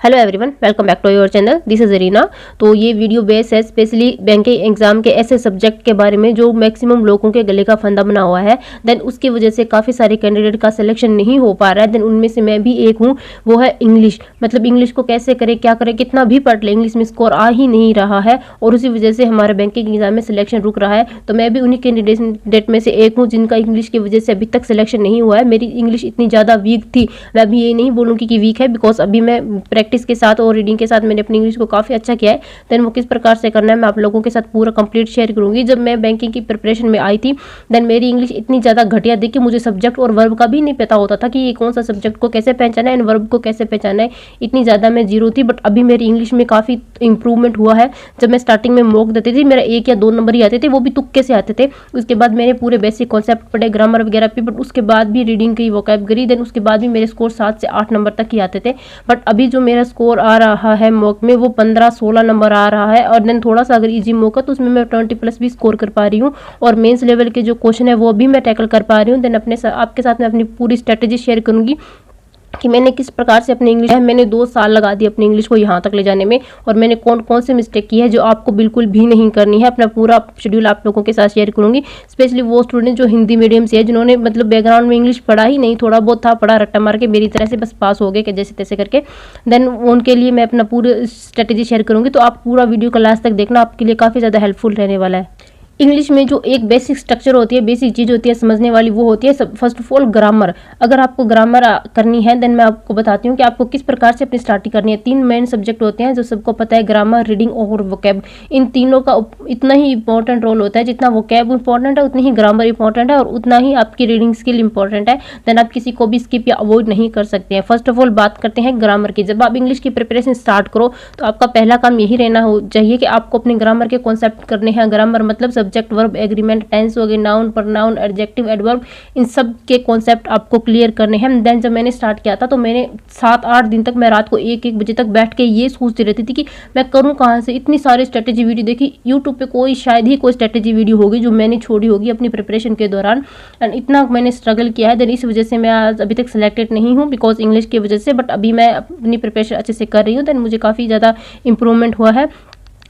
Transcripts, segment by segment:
Hello everyone, welcome back to your channel. This is Reena. तो ये video base है specially banking exam के ऐसे सब्जेक्ट के बारे में जो मैक्सिमम लोगों के गले का फंदा बना हुआ है। देन उसकी वजह से काफ़ी सारे कैंडिडेट का सिलेक्शन नहीं हो पा रहा है। देन उनमें से मैं भी एक हूँ। वो है इंग्लिश। मतलब इंग्लिश को कैसे करें, क्या करें, कितना भी पढ़ ले, इंग्लिश में स्कोर आ ही नहीं रहा है और उसी वजह से हमारे बैंकिंग एग्जाम में सिलेक्शन रुक रहा है। तो मैं भी उन्हीं कैंडिडेट में से एक हूँ जिनका इंग्लिश की वजह से अभी तक सिलेक्शन नहीं हुआ है। मेरी इंग्लिश इतनी ज़्यादा वीक थी, मैं अभी ये नहीं बोलूँगी कि वीक है, बिकॉज अभी मैं प्रैक्टिस के साथ और के साथ मैंने अपनी इंग्लिश को काफ़ी अच्छा किया है। देन वो किस प्रकार से करना है मैं आप लोगों के साथ पूरा कंप्लीट शेयर करूंगी। जब मैं बैंकिंग की प्रिपरेशन में आई थी, देन मेरी इंग्लिश इतनी ज़्यादा घटिया थी कि मुझे सब्जेक्ट और वर्ब का भी नहीं पता होता था कि ये कौन सा सब्जेक्ट को कैसे पहचाना है एंड वर्ब को कैसे पहचाना है। इतनी ज़्यादा मैं जीरो थी। बट अभी मेरी इंग्लिश में काफ़ी इंप्रूवमेंट हुआ है। जब मैं स्टार्टिंग में मॉक देती थी, मेरा 1 या 2 नंबर ही आते थे, वो भी तुक्के से आते थे। उसके बाद मैंने पूरे बेसिक कॉन्सेप्ट पढ़े, ग्रामर वगैरह पे, बट उसके बाद भी रीडिंग की वोकैबुलरी, देन उसके बाद भी मेरे स्कोर 7 से 8 नंबर तक ही आते थे। बट अभी जो मेरा स्कोर आ रहा है मॉक में, वो 15-16 नंबर आ रहा है। और देन थोड़ा सा अगर इजी मौका तो उसमें मैं 20+ भी स्कोर कर पा रही हूँ। और मेंस लेवल के जो क्वेश्चन है वो भी मैं टैकल कर पा रही हूँ। देन आपके साथ मैं अपनी पूरी स्ट्रेटेजी शेयर करूंगी कि मैंने किस प्रकार से अपनी इंग्लिश, मैंने 2 साल लगा दिए अपनी इंग्लिश को यहाँ तक ले जाने में, और मैंने कौन कौन से मिस्टेक की है जो आपको बिल्कुल भी नहीं करनी है। अपना पूरा शेड्यूल आप लोगों के साथ शेयर करूंगी। स्पेशली वो स्टूडेंट जो हिंदी मीडियम से है, जिन्होंने मतलब बैकग्राउंड में इंग्लिश पढ़ा ही नहीं, थोड़ा बहुत था, पढ़ा रट्टा मार के मेरी तरह से बस पास हो गए कि जैसे तैसे करके। देन उनके लिए मैं अपना पूरी स्ट्रेटेजी शेयर करूंगी। तो आप पूरा वीडियो का लास्ट तक देखना, आपके लिए काफ़ी ज़्यादा हेल्पफुल रहने वाला है। इंग्लिश में जो एक बेसिक स्ट्रक्चर होती है, बेसिक चीज़ होती है समझने वाली, वो होती है फर्स्ट ऑफ ऑल ग्रामर। अगर आपको ग्रामर करनी है, देन मैं आपको बताती हूँ कि आपको किस प्रकार से अपनी स्टार्टिंग करनी है। 3 मेन सब्जेक्ट होते हैं जो सबको पता है, ग्रामर, रीडिंग और वोकैब। इन तीनों का इतना ही इंपॉर्टेंट रोल होता है। जितना वोकैब इंपॉर्टेंट है उतनी ही ग्रामर इंपॉर्टेंट है और उतना ही आपकी रीडिंग स्किल इंपॉर्टेंट है। देन आप किसी को भी स्किप या अवॉइड नहीं कर सकते हैं। फर्स्ट ऑफ ऑल बात करते हैं ग्रामर की। जब आप इंग्लिश की प्रिपरेशन स्टार्ट करो तो आपका पहला काम यही रहना चाहिए कि आपको अपने ग्रामर के कॉन्सेप्ट करने हैं। ग्रामर मतलब सब्जेक्ट, वर्ब, एग्रीमेंट, टेंस हो गए, नाउन, प्रोनाउन, एडजेक्टिव, एडवर्ब, इन सब के कॉन्सेप्ट आपको क्लियर करने हैं। देन जब मैंने स्टार्ट किया था तो मैंने 7-8 दिन तक मैं रात को 1-1 बजे तक बैठ के ये सोचती रहती थी कि मैं करूं कहां से। इतनी सारी स्ट्रेटेजी वीडियो देखी यूट्यूब पे, कोई शायद ही कोई स्ट्रेटेजी वीडियो होगी जो मैंने छोड़ी होगी अपनी प्रिपरेशन के दौरान। एंड इतना मैंने स्ट्रगल किया है। देन इस वजह से मैं आज अभी तक सिलेक्टेड नहीं हूँ, बिकॉज इंग्लिश की वजह से। बट अभी मैं अपनी प्रिपरेशन अच्छे से कर रही हूँ। देन मुझे काफ़ी ज़्यादा इंप्रूवमेंट हुआ है।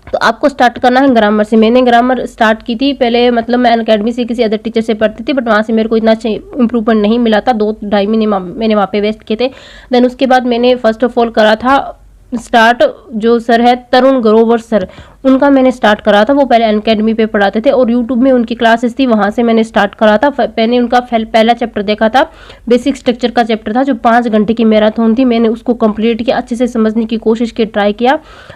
तो आपको स्टार्ट करना है ग्रामर से। मैंने ग्रामर स्टार्ट की थी पहले, मतलब मैं अनअकैडमी से किसी अदर टीचर से पढ़ती थी, बट वहाँ से मेरे को इतना अच्छा इंप्रूवमेंट नहीं मिला था। 2-2.5 महीने मैंने वहाँ पे वेस्ट किए थे। देन उसके बाद मैंने फर्स्ट ऑफ ऑल करा था स्टार्ट, जो सर है तरुण ग्रोवर सर, उनका मैंने स्टार्ट करा था। वो पहले अनअकैडमी पे पढ़ाते थे और यूट्यूब में उनकी क्लासेस थी, वहाँ से मैंने स्टार्ट करा था। मैंने उनका पहला चैप्टर देखा था, बेसिक स्ट्रक्चर का चैप्टर था, जो 5 घंटे की मैराथन थी। मैंने उसको कंप्लीट किया, अच्छे से समझने की कोशिश की, ट्राई किया।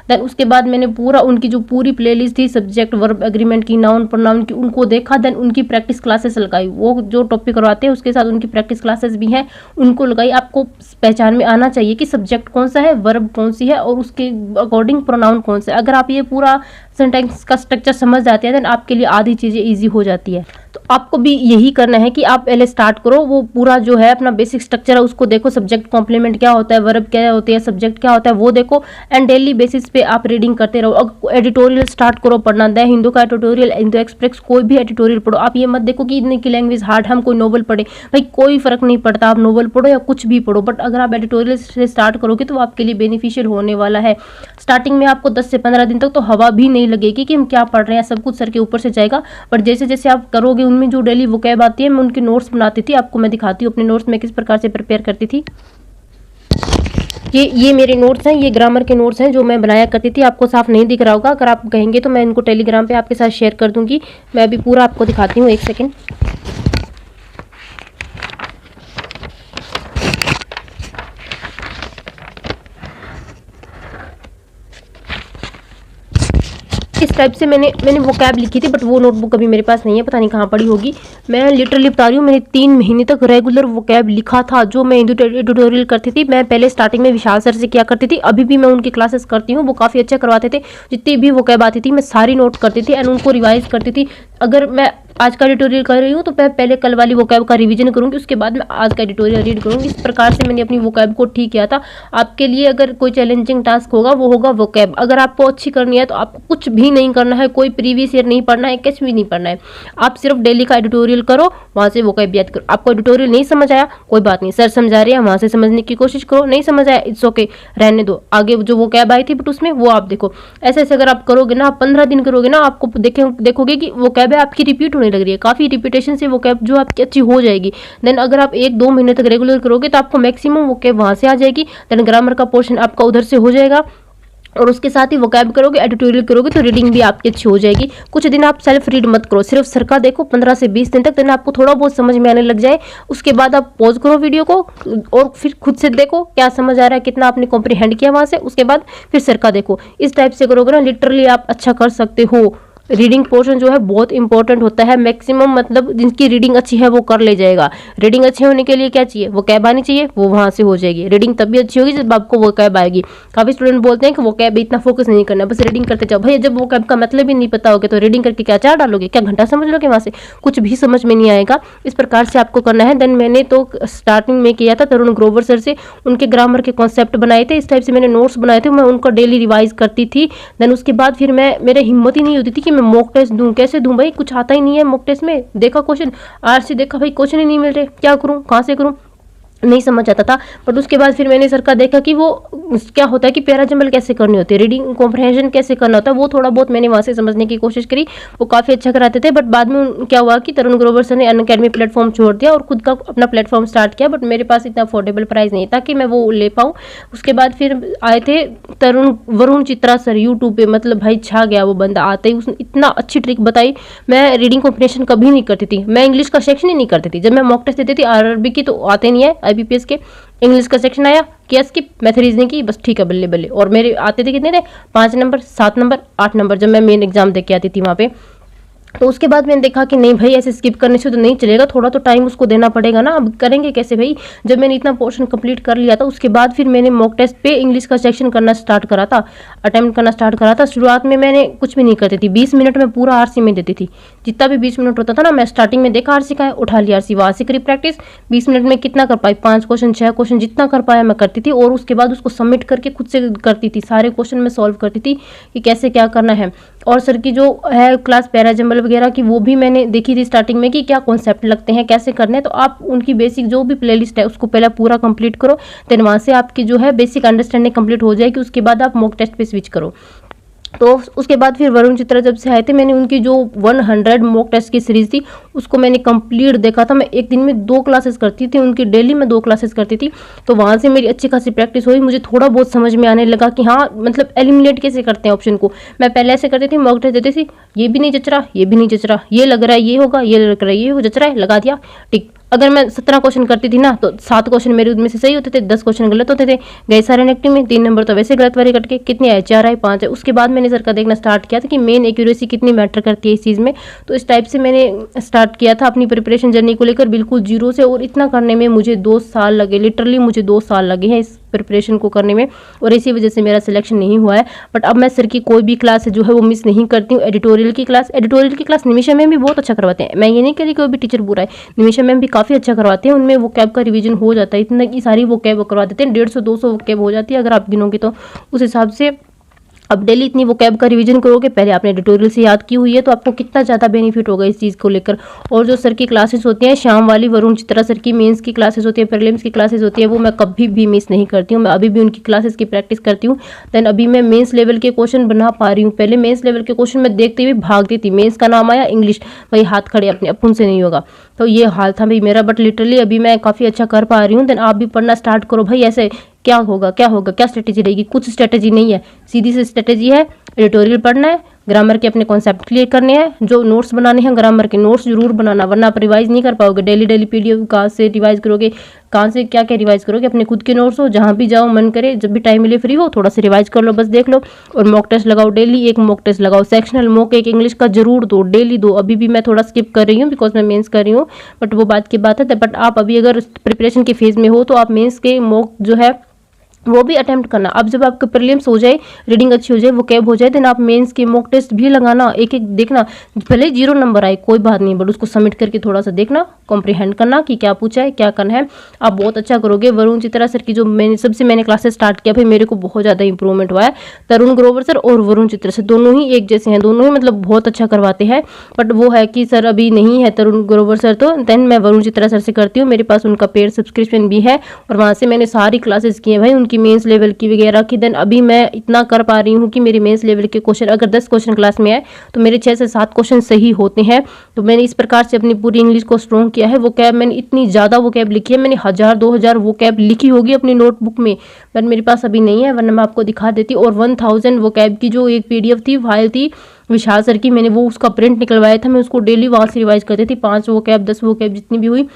देन उसके बाद मैंने पूरा उनकी जो पूरी प्लेलिस्ट थी, सब्जेक्ट, वर्ब, एग्रीमेंट की, नाउन, प्रोनाउन की, उनको देखा। देन उनकी प्रैक्टिस क्लासेस लगाई। वो जो टॉपिक करवाते हैं उसके साथ उनकी प्रैक्टिस क्लासेस भी हैं, उनको लगाई। आपको पहचान में आना चाहिए कि सब्जेक्ट कौन सा है, वर्ब कौन सी है और उसके अकॉर्डिंग प्रोनाउन कौन सा है। अगर आप ये पूरा सेंटेंस का स्ट्रक्चर समझ जाते हैं, देन आपके लिए आधी चीज़ें इजी हो जाती है। तो आपको भी यही करना है कि आप पहले स्टार्ट करो, वो पूरा जो है अपना बेसिक स्ट्रक्चर है उसको देखो, सब्जेक्ट कॉम्प्लीमेंट क्या होता है, वर्ब क्या होती है, सब्जेक्ट क्या होता है, वो देखो। एंड डेली बेसिस पे आप रीडिंग करते रहो। अब एडिटोरियल स्टार्ट करो पढ़ना। द हिंदू का एडिटोरियल, हिंदू एक्सप्रेस, कोई भी एडिटोरियल पढ़ो। आप ये मत देखो कि इतनी की लैंग्वेज हार्ड, हम कोई नोवेल पढ़े। भाई कोई फर्क नहीं पड़ता, आप नोवेल पढ़ो या कुछ भी पढ़ो, बट अगर आप एडिटोरियल से स्टार्ट करोगे तो आपके लिए बेनिफिशियल होने वाला है। स्टार्टिंग में आपको 10 से 15 दिन तक तो हवा भी नहीं लगेगी कि हम क्या पढ़ रहे हैं, सब कुछ सर के ऊपर से जाएगा। पर जैसे जैसे आप करोगे, उनमें जो डेली वोकैब आती है, मैं उनके नोट्स बनाती थी। आपको मैं दिखाती हूँ अपने नोट्स में किस प्रकार से प्रिपेयर करती थी। ये मेरे नोट्स हैं, ये ग्रामर के नोट्स हैं जो मैं बनाया करती थी। आपको साफ नहीं दिख रहा होगा, अगर आप कहेंगे तो मैं इनको टेलीग्राम पे आपके साथ शेयर कर दूंगी। मैं अभी पूरा आपको दिखाती हूँ, 1 सेकेंड। इस टाइप से मैंने वोकैब लिखी थी, बट वो नोटबुक अभी मेरे पास नहीं है, पता नहीं कहाँ पड़ी होगी। मैं लिटरली बता रही हूँ, मैंने 3 महीने तक रेगुलर वोकैब लिखा था। जो मैं एडिटोरियल करती थी, मैं पहले स्टार्टिंग में विशाल सर से किया करती थी, अभी भी मैं उनकी क्लासेस करती हूँ। वो काफ़ी अच्छा करवाते थे। जितनी भी वोकैब आती थी मैं सारी नोट करती थी एंड उनको रिवाइज करती थी। अगर मैं आज का एडिटोरियल कर रही हूँ तो पहले कल वाली वोकैब का रिवीजन करूँगी, उसके बाद मैं आज का एडिटोरियल रीड करूँगी। इस प्रकार से मैंने अपनी वोकैब को ठीक किया था। आपके लिए अगर कोई चैलेंजिंग टास्क होगा वो होगा वोकैब। अगर आपको अच्छी करनी है तो आपको कुछ भी नहीं करना है, कोई प्रीवियस ईयर नहीं पढ़ना है, कुछ भी नहीं पढ़ना है। आप सिर्फ डेली का एडिटोरियल करो, वहाँ से वोकैब याद करो। आपको एडिटोरियल नहीं समझ आया कोई बात नहीं, सर समझा रहे हैं वहाँ से समझने की कोशिश करो। नहीं समझ आया इट्स ओके, रहने दो। आगे जो वोकैब आई थी बट उसमें वो आप देखो। ऐसे ऐसे अगर आप करोगे ना, आप 15 दिन करोगे ना, आपको देखोगे कि वोकैब है आपकी रिपीट होने लग रही है। काफी रिपीटेशन से वोकैब जो आपकी अच्छी हो जाएगी। देन अगर आप 1-2 महीने तक रेगुलर करोगे तो आपको मैक्सिमम वोकैब वहां से आ जाएगी। देन ग्रामर का पोर्शन आपका उधर से हो जाएगा और उसके साथ ही वोकैब करोगे, एडिटोरियल करोगे तो रीडिंग भी आपकी अच्छी हो जाएगी। कुछ दिन आप सेल्फ रीड मत करो, सिर्फ सर का देखो 15 से 20 दिन तक, देन आपको थोड़ा बहुत समझ में आने लग जाए। उसके बाद आप पॉज करो वीडियो को और फिर खुद से देखो क्या समझ आ रहा है, कितना आपने कॉम्प्रीहेंड किया वहां से। उसके बाद फिर सर का देखो। इस टाइप से करोगे ना लिटरली आप अच्छा कर सकते हो। रीडिंग पोर्शन जो है बहुत इंपॉर्टेंट होता है। मैक्सिमम मतलब जिनकी रीडिंग अच्छी है वो कर ले जाएगा। रीडिंग अच्छी होने के लिए क्या चाहिए, वो कैब आनी चाहिए, वो वहां से हो जाएगी। रीडिंग तब भी अच्छी होगी जब आपको वो कैब आएगी। काफी स्टूडेंट बोलते हैं कि वो कैब इतना फोकस नहीं करना, बस रीडिंग करते जाओ। भैया जब वो कैब का मतलब ही नहीं पता होगा तो रीडिंग करके क्या चार डालोगे, क्या घंटा समझ लोगे वहां से, कुछ भी समझ में नहीं आएगा। इस प्रकार से आपको करना है। देन मैंने तो स्टार्टिंग में किया था तरुण ग्रोवर सर से, उनके ग्रामर के कॉन्सेप्ट बनाए थे। इस टाइप से मैंने नोट्स बनाए थे, मैं उनको डेली रिवाइज करती थी। देन उसके बाद फिर मेरे हिम्मत ही नहीं होती थी कि मैं मॉक टेस्ट दूं। कैसे दूं भाई, कुछ आता ही नहीं है मॉक टेस्ट में। देखा क्वेश्चन आरसी देखा, भाई क्वेश्चन ही नहीं मिल रहे, क्या करूं, कहां से करूं, नहीं समझ आता था। बट उसके बाद फिर मैंने सर का देखा कि वो क्या होता है कि पैरा जंबल कैसे करनी होती है, रीडिंग कॉम्प्रहेंशन कैसे करना होता है, वो थोड़ा बहुत मैंने वहाँ से समझने की कोशिश करी। वो काफ़ी अच्छा कराते थे। बट बाद में क्या हुआ कि तरुण ग्रोवर सर ने अनअकैडमी प्लेटफॉर्म छोड़ दिया और खुद का अपना प्लेटफॉर्म स्टार्ट किया। बट मेरे पास इतना अफोर्डेबल प्राइस नहीं था कि मैं वो ले पाऊँ। उसके बाद फिर आए थे वरुण चित्रा सर यूट्यूब पे, मतलब भाई छा गया वो बंदा। आते ही उसने इतना अच्छी ट्रिक बताई। मैं रीडिंग कॉम्प्रहेंशन कभी नहीं करती थी, मैं इंग्लिश का सेक्शन ही नहीं करती थी। जब मैं मॉक टेस्ट देती थी आरआरबी की तो आते नहीं है, IBPS के इंग्लिश का सेक्शन आया किया स्किप, मैथ रीजनिंग की बस ठीक है बल्ले बल्ले। और मेरे आते थे कितने थे, 5 नंबर 7 नंबर 8 नंबर जब मैं मेन एग्जाम दे के आती थी वहाँ पे। तो उसके बाद मैंने देखा कि नहीं भाई ऐसे स्किप करने से तो नहीं चलेगा, थोड़ा तो टाइम उसको देना पड़ेगा ना। अब करेंगे कैसे भाई। जब मैंने इतना पोर्शन कंप्लीट कर लिया था उसके बाद फिर मैंने मॉक टेस्ट पे इंग्लिश का सेक्शन करना स्टार्ट करा था, अटेम्प्ट करना स्टार्ट करा था। शुरुआत में मैंने कुछ भी नहीं करती थी, 20 मिनट में पूरा आरसी में देती थी। जितना भी 20 मिनट होता था ना, मैं स्टार्टिंग में देखा आरसी का है, उठा लिया आरसी, वहां से करी प्रैक्टिस। 20 मिनट में कितना कर पाई, 5 क्वेश्चन 6 क्वेश्चन जितना कर पाया मैं करती थी। और उसके बाद उसको सबमिट करके खुद से करती थी, सारे क्वेश्चन में सॉल्व करती थी कि कैसे क्या करना है। और सर की जो है क्लास पैराजंबल वगैरह की वो भी मैंने देखी थी स्टार्टिंग में कि क्या कॉन्सेप्ट लगते हैं, कैसे करने हैं। तो आप उनकी बेसिक जो भी प्लेलिस्ट है उसको पहले पूरा कंप्लीट करो। देन वहाँ से आपकी जो है बेसिक अंडरस्टैंडिंग कंप्लीट हो जाएगी। उसके बाद आप मॉक टेस्ट पे स्विच करो। तो उसके बाद फिर वरुण चित्रा जब से आए थे, मैंने उनकी जो 100 मॉक टेस्ट की सीरीज थी उसको मैंने कंप्लीट देखा था। मैं एक दिन में 2 क्लासेस करती थी उनकी, डेली में 2 क्लासेस करती थी। तो वहाँ से मेरी अच्छी खासी प्रैक्टिस हुई, मुझे थोड़ा बहुत समझ में आने लगा कि हाँ मतलब एलिमिनेट कैसे करते हैं ऑप्शन को। मैं पहले ऐसे करती थी, मॉक टेस्ट देती थी, ये भी नहीं जच रहा, ये भी नहीं जच रहा, ये लग रहा है ये होगा, ये लग रहा है ये हो, जच रहा है, लगा दिया टिक। अगर मैं 17 क्वेश्चन करती थी ना तो 7 क्वेश्चन मेरे उनमें से सही होते थे, 10 क्वेश्चन गलत होते थे। गए सारे नेगेटिव में, 3 नंबर तो वैसे गलत वाले कट के। कितने आए, 4 आए 5 आए। उसके बाद मैंने सर का देखना स्टार्ट किया था कि मेन एक्यूरेसी कितनी मैटर करती है इस चीज़ में। तो इस टाइप से मैंने स्टार्ट किया था अपनी प्रिपरेशन जर्नी को लेकर बिल्कुल जीरो से। और इतना करने में मुझे 2 साल लगे, लिटरली मुझे 2 साल लगे हैं इस प्रिपरेशन को करने में। और इसी वजह से मेरा सिलेक्शन नहीं हुआ है। बट अब मैं सर की कोई भी क्लास जो है वो मिस नहीं करती हूँ। एडिटोरियल की क्लास निमिषा मैम भी बहुत अच्छा करवाते हैं। मैं ये नहीं कह रही कोई भी टीचर बुरा है, निमिषा मैम भी काफ़ी अच्छा करवाते हैं। उनमें वो कैब का रिवीजन हो जाता है, इतना की सारी वो कैब करवा देते हैं, 150-200 वो कैब हो जाती है अगर आप गिनोगे तो। उस हिसाब से अब डेली इतनी वो कैब का रिवीजन करोगे, पहले आपने एडिटोरियल से याद की हुई है, तो आपको कितना ज़्यादा बेनिफिट होगा इस चीज़ को लेकर। और जो सर की क्लासेस होती हैं शाम वाली, वरुण चित्रा सर की मेंस की क्लासेस होती है, प्रीलिम्स की क्लासेस होती है, वो मैं कभी भी मिस नहीं करती हूँ। मैं अभी भी उनकी क्लासेस की प्रैक्टिस करती हूँ। देन अभी मैं मेंस लेवल के क्वेश्चन बना पा रही हूँ। पहले मेंस लेवल के क्वेश्चन मैं देखते हुए भागती थी, मेंस का नाम आया इंग्लिश, भाई हाथ खड़े अपने, अपन से नहीं होगा। तो ये हाल था भाई मेरा। बट लिटरली अभी मैं काफ़ी अच्छा कर पा रही हूँ। देन आप भी पढ़ना स्टार्ट करो भाई। ऐसे क्या होगा क्या स्ट्रेटेजी रहेगी, कुछ स्ट्रेटेजी नहीं है, सीधी सी स्ट्रेटेजी है। एडिटोरियल पढ़ना है, ग्रामर के अपने कॉन्सेप्ट क्लियर करने हैं, जो नोट्स बनाने हैं ग्रामर के नोट्स जरूर बनाना, वरना आप रिवाइज नहीं कर पाओगे। डेली PDF कहाँ से रिवाइज करोगे, कहाँ से क्या रिवाइज करोगे। अपने खुद के नोट्स हो, जहाँ भी जाओ मन करे, जब भी टाइम मिले फ्री हो थोड़ा सा रिवाइज कर लो, बस देख लो। और मॉक टेस्ट लगाओ, डेली एक मॉक टेस्ट लगाओ, सेक्शनल मॉक एक इंग्लिश का जरूर दो, डेली दो। अभी भी मैं थोड़ा स्किप कर रही हूँ बिकॉज मैं मेंस कर रही हूँ, बट वो बात की बात है। बट आप अभी अगर प्रिपरेशन के फेज में हो तो आप मेंस के मॉक जो है वो भी अटेम्प्ट करना। अब जब आपके प्रीलिम्स हो जाए, रीडिंग अच्छी हो जाए, वोकैब हो जाए, देन आप मेंस के मॉक टेस्ट भी लगाना, एक एक देखना, भले 0 नंबर आए कोई बात नहीं, बट उसको सबमिट करके थोड़ा सा देखना, कॉम्प्रीहेंड करना कि क्या पूछा है, क्या करना है, आप बहुत अच्छा करोगे। वरुण चित्रा सर की जो मैंने क्लासेस स्टार्ट किया, भाई मेरे को बहुत ज़्यादा इंप्रूवमेंट हुआ है। तरुण ग्रोवर सर और वरुण चित्रा सर दोनों ही एक जैसे हैं, दोनों ही मतलब बहुत अच्छा करवाते हैं, बट वो है कि सर अभी नहीं है तरुण ग्रोवर सर, तो देन मैं वरुण चित्रा सर से करती हूँ। मेरे पास उनका पेड सब्सक्रिप्शन भी है और वहाँ से मैंने सारी क्लासेस की हैं भाई, उनकी मेंस लेवल की वगैरह की। देन अभी मैं इतना कर पा रही हूँ कि मेरे मेंस लेवल के क्वेश्चन अगर 10 क्वेश्चन क्लास में आए तो मेरे 6 से 7 क्वेश्चन सही होते हैं। तो मैंने इस प्रकार से अपनी पूरी इंग्लिश को स्ट्रॉन्ग किया है। वो कैब मैंने इतनी ज़्यादा वो कैब लिखी है, मैंने 1000-2000 वो कैब लिखी होगी अपनी नोटबुक में, बट मेरे पास अभी नहीं है, वरना मैं आपको दिखा देती। और 1000 वो कैब की जो एक PDF थी, फाइल थी विशाल सर की, मैंने वो उसका प्रिंट निकलवाया था, मैं उसको डेली वहाँ से रिवाइज करती थी, 5 वो कैब 10 वो कैब जितनी भी हुई।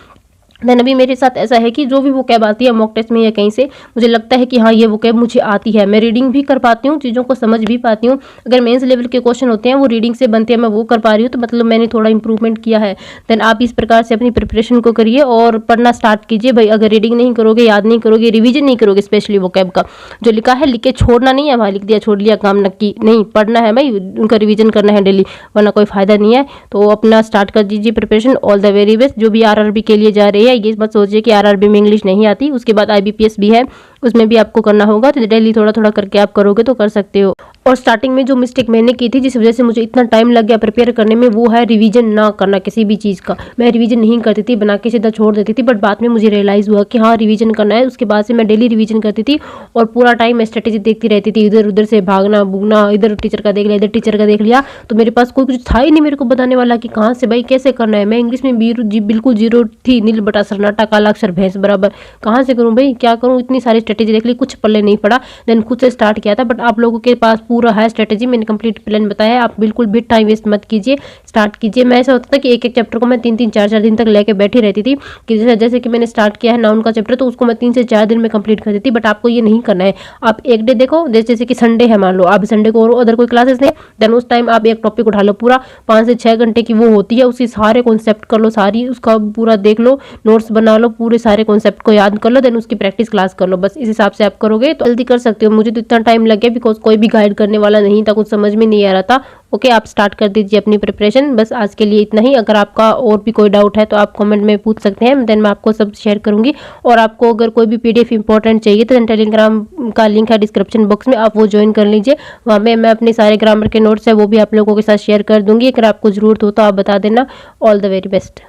देन अभी मेरे साथ ऐसा है कि जो भी वो कैब आती है मॉक टेस्ट में या कहीं से, मुझे लगता है कि हाँ ये वो कैब मुझे आती है, मैं रीडिंग भी कर पाती हूँ, चीज़ों को समझ भी पाती हूँ। अगर मेंस लेवल के क्वेश्चन होते हैं वो रीडिंग से बनते हैं, मैं वो कर पा रही हूँ, तो मतलब मैंने थोड़ा इंप्रूवमेंट किया है। देन आप इस प्रकार से अपनी प्रिपरेशन को करिए और पढ़ना स्टार्ट कीजिए भाई। अगर रीडिंग नहीं करोगे, याद नहीं करोगे, रिविजन नहीं करोगे, स्पेशली वो कैब का जो लिखा है लिख के छोड़ना नहीं है, भाई लिख दिया छोड़ लिया काम नक्की नहीं, पढ़ना है भाई, उनका रिविजन करना है डेली, वरना कोई फायदा नहीं है। तो अपना स्टार्ट कर दीजिए preparation. All the very best. जो भी RRB के लिए जा रही है, ये मत सोचिए कि RRB में इंग्लिश नहीं आती, उसके बाद IBPS भी है, उसमें भी आपको करना होगा, तो डेली थोड़ा थोड़ा करके आप करोगे तो कर सकते हो। और स्टार्टिंग में जो मिस्टेक मैंने की थी, जिस वजह से मुझे इतना टाइम लग गया प्रिपेयर करने में, वो है रिवीजन ना करना किसी भी चीज़ का। मैं रिवीजन नहीं करती थी, बना के सीधा छोड़ देती थी, बट बाद में मुझे रियलाइज़ हुआ कि हाँ रिवीजन करना है। उसके बाद से मैं डेली रिवीजन करती थी और पूरा टाइम स्ट्रेटेजी देखती रहती थी, इधर उधर से भागना भूगना, इधर टीचर का देख लिया, इधर टीचर का देख लिया, तो मेरे पास कोई कुछ था ही नहीं मेरे को बताने वाला कि कहाँ से भाई कैसे करना है। मैं इंग्लिश में बिल्कुल जीरो थी, नील बटा सन्नाटा काला अक्षर भैंस बराबर, कहाँ से करूँ भाई, क्या करूँ, इतनी सारी स्ट्रेटेजी देख ली, कुछ पल्ले नहीं पड़ा। देन खुद से स्टार्ट किया था, बट आप लोगों के पास पूरा है स्ट्रेटेजी, मैंने कंप्लीट प्लान बताया है, आप बिल्कुल भी टाइम वेस्ट मत कीजिए, स्टार्ट कीजिए। मैं ऐसा होता था कि एक एक चैप्टर को मैं 3-3 4-4 दिन तक लेके बैठी रहती थी कि जैसे कि मैंने स्टार्ट किया है नाउन का चैप्टर, तो उसको मैं 3 से 4 दिन में कंप्लीट कर देती। बट आपको ये नहीं करना है, आप एक डे देखो, जैसे कि संडे है मान लो, आप संडे को और अदर कोई क्लासेस नहीं, देन उस टाइम आप एक टॉपिक उठा लो, पूरा 5 से 6 घंटे की वो होती है, उसकी सारे कॉन्सेप्ट कर लो, सारी उसका पूरा देख लो, नोट्स बना लो, पूरे सारे कॉन्सेप्ट को याद कर लो, देन उसकी प्रैक्टिस क्लास कर लो। बस इस हिसाब से आप करोगे तो जल्दी कर सकते हो। मुझे तो इतना टाइम लग गया बिकॉज कोई भी गाइड करने वाला नहीं था, कुछ समझ में नहीं आ रहा था। ओके, आप स्टार्ट कर दीजिए अपनी प्रिपरेशन। बस आज के लिए इतना ही। अगर आपका और भी कोई डाउट है तो आप कमेंट में पूछ सकते हैं, देन मैं आपको सब शेयर करूंगी। और आपको अगर कोई भी PDF इंपॉर्टेंट चाहिए तो टेलीग्राम का लिंक है डिस्क्रिप्शन बॉक्स में, आप वो ज्वाइन कर लीजिए। वहाँ में मैं अपने सारे ग्रामर के नोट्स है वो भी आप लोगों के साथ शेयर कर दूंगी। अगर आपको ज़रूरत हो तो आप बता देना। All the very best.